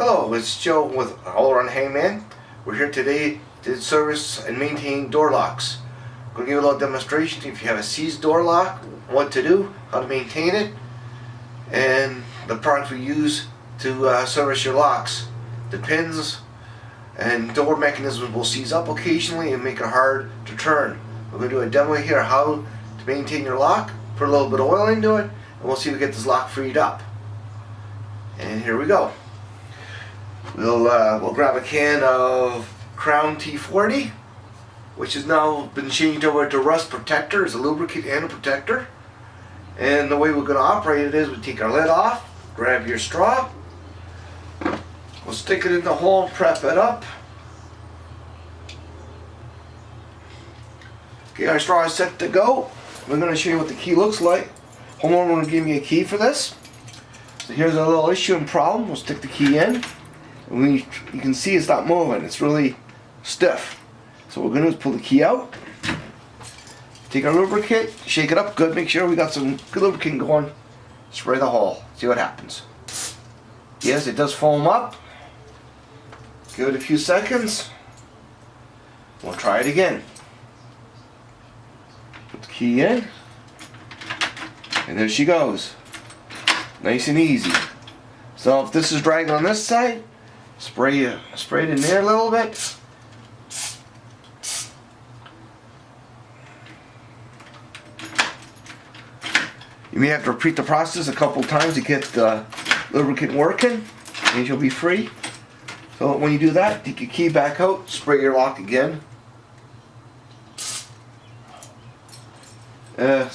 Hello, it's Joe with All Around Handyman. We're here today to service and maintain door locks. I'm going to give you a little demonstration if you have a seized door lock, what to do, how to maintain it, and the products we use to service your locks. The pins and door mechanisms will seize up occasionally and make it hard to turn. We're going to do a demo here how to maintain your lock, put a little bit of oil into it, and we'll see if we get this lock freed up. And here we go. We'll grab a can of Krown T40, which has now been changed over to rust protector. It's a lubricant and a protector. And the way we're going to operate it is we take our lid off, grab your straw, we'll stick it in the hole and prep it up. Okay, our straw is set to go. We're going to show you what the key looks like. Hold on, we're going to give me a key for this. So here's a little issue and problem. We'll stick the key in. And you can see it's not moving. It's really stiff. So what we're going to do is pull the key out. Take our lubricant, shake it up good, make sure we got some good lubricant going. Spray the hole. See what happens. Yes, it does foam up. Give it a few seconds. We'll try it again. Put the key in. And there she goes. Nice and easy. So if this is dragging on this side, spray it in there a little bit. You may have to repeat the process a couple times to get the lubricant working, and you'll be free. So when you do that, take your key back out, spray your lock again. Put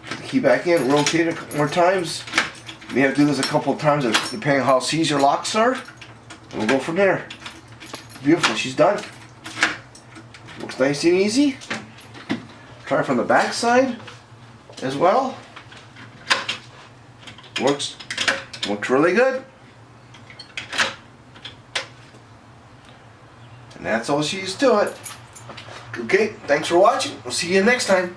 the key back in, rotate it a couple more times. You may have to do this a couple of times depending on how seized your locks are. And we'll go from there. Beautiful, she's done. Looks nice and easy. Try it from the back side as well. Looks really good. And that's all she is to it. Okay, thanks for watching. We'll see you next time.